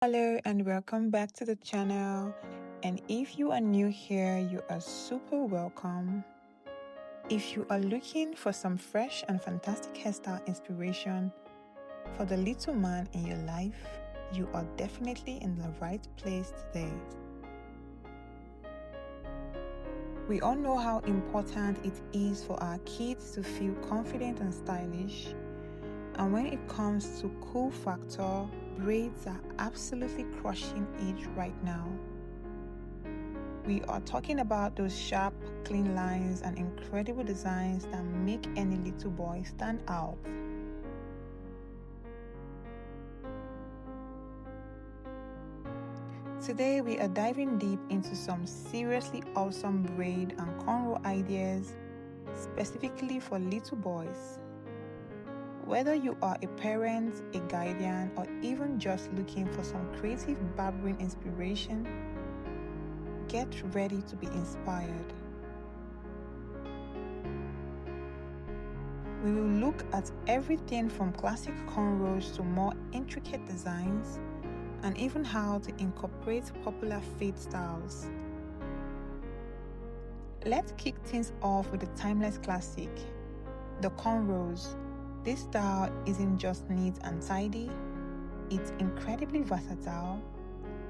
Hello and welcome back to the channel. And if you are new here, you are super welcome. If you are looking for some fresh and fantastic hairstyle inspiration for the little man in your life, you are definitely in the right place today. We all know how important it is for our kids to feel confident and stylish. And when it comes to cool factor, braids are absolutely crushing it right now. We are talking about those sharp, clean lines and incredible designs that make any little boy stand out. Today we are diving deep into some seriously awesome braid and cornrow ideas specifically for little boys. Whether you are a parent, a guardian, or even just looking for some creative barbering inspiration, get ready to be inspired. We will look at everything from classic cornrows to more intricate designs, and even how to incorporate popular fade styles. Let's kick things off with the timeless classic, the cornrows. This style isn't just neat and tidy, it's incredibly versatile.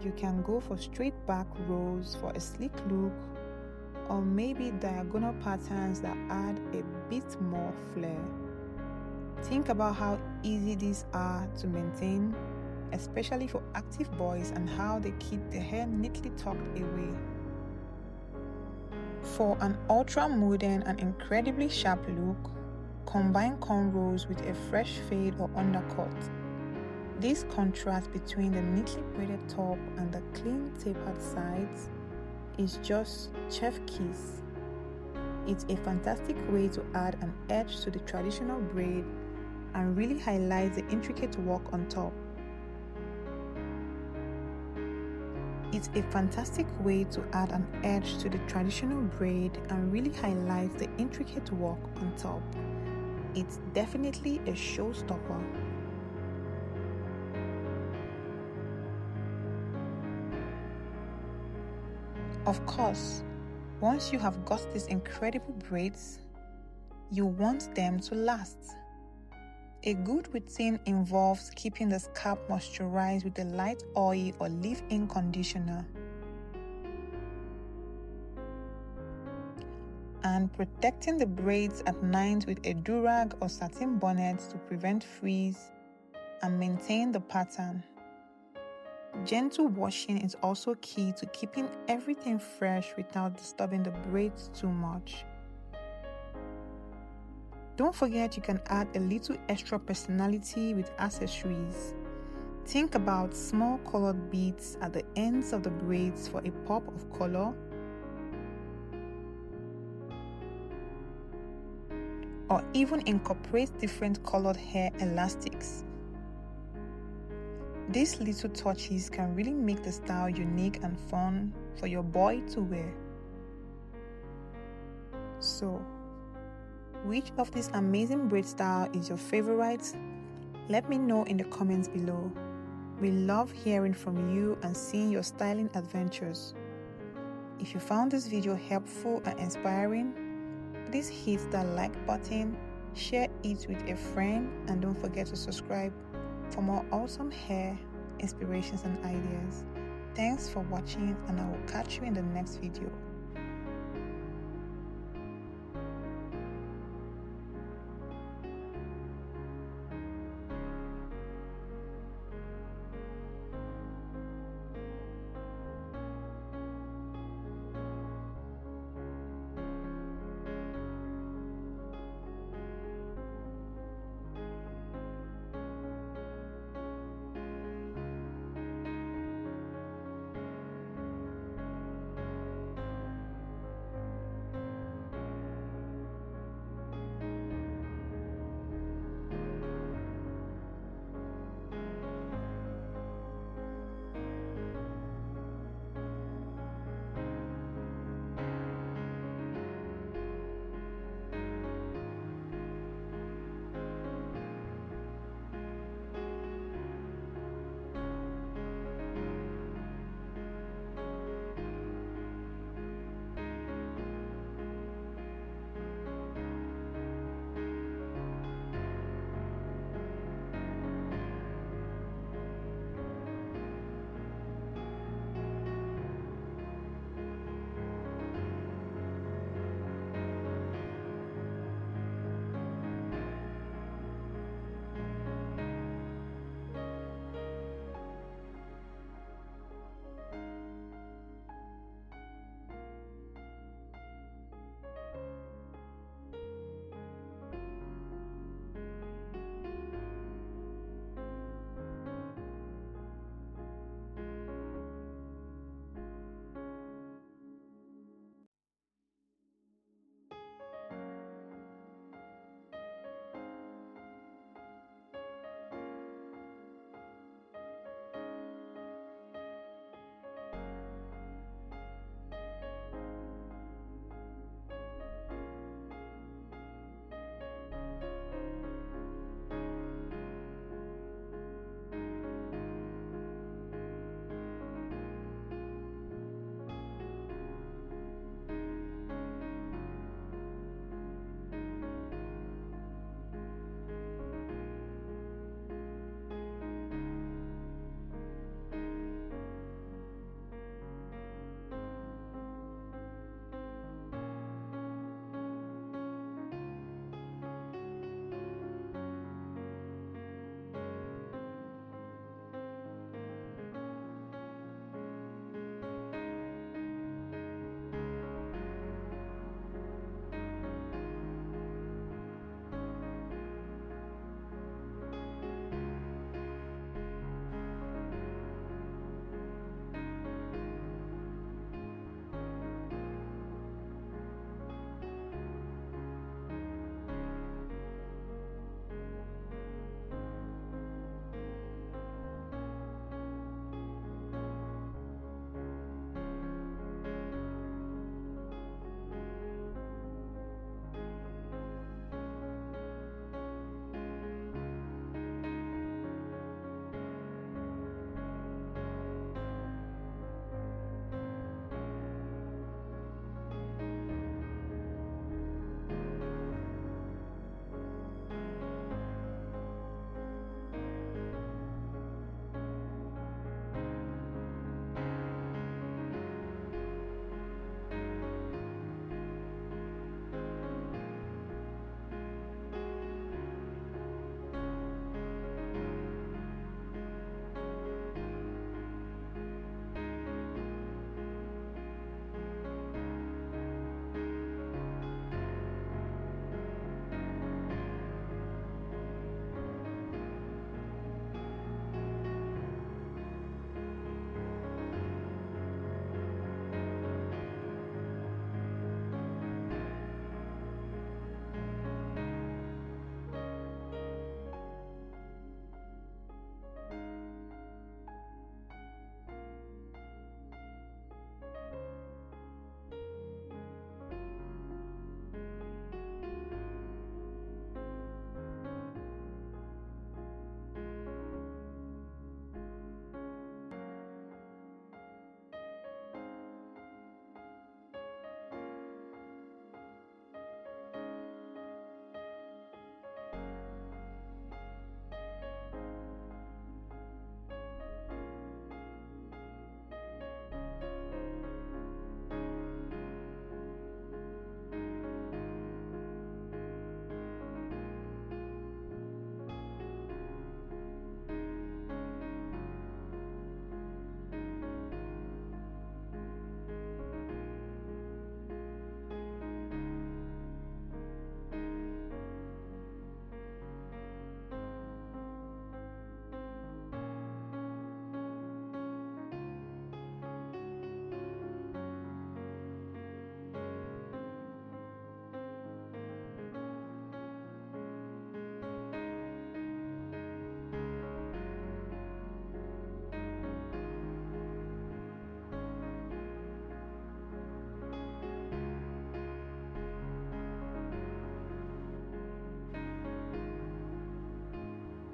You can go for straight back rows for a sleek look, or maybe diagonal patterns that add a bit more flair. Think about how easy these are to maintain, especially for active boys, and how they keep the hair neatly tucked away. For an ultra-modern and incredibly sharp look, combine cornrows with a fresh fade or undercut. This contrast between the neatly braided top and the clean tapered sides is just chef kiss. It's a fantastic way to add an edge to the traditional braid and really highlight the intricate work on top. It's a fantastic way to add an edge to the traditional braid and really highlight the intricate work on top. It's definitely a showstopper. Of course, once you have got these incredible braids, you want them to last. A good routine involves keeping the scalp moisturized with a light oil or leave-in conditioner and protecting the braids at night with a durag or satin bonnet to prevent frizz and maintain the pattern. Gentle washing is also key to keeping everything fresh without disturbing the braids too much. Don't forget you can add a little extra personality with accessories. Think about small colored beads at the ends of the braids for a pop of color, or even incorporate different colored hair elastics. These little touches can really make the style unique and fun for your boy to wear. So, which of these amazing braid style is your favorite? Let me know in the comments below. We love hearing from you and seeing your styling adventures. If you found this video helpful and inspiring, please hit that like button, share it with a friend, and don't forget to subscribe for more awesome hair, inspirations and ideas. Thanks for watching, and I will catch you in the next video.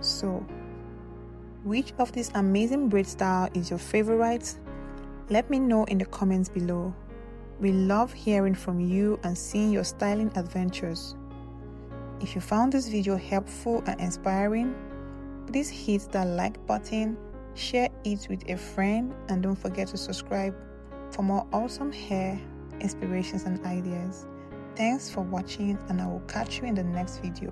So, which of this amazing braid style is your favorite? Let me know in the comments below. We love hearing from you and seeing your styling adventures. If you found this video helpful and inspiring, please hit that like button, share it with a friend, and don't forget to subscribe for more awesome hair inspirations and ideas. Thanks for watching, and I will catch you in the next video.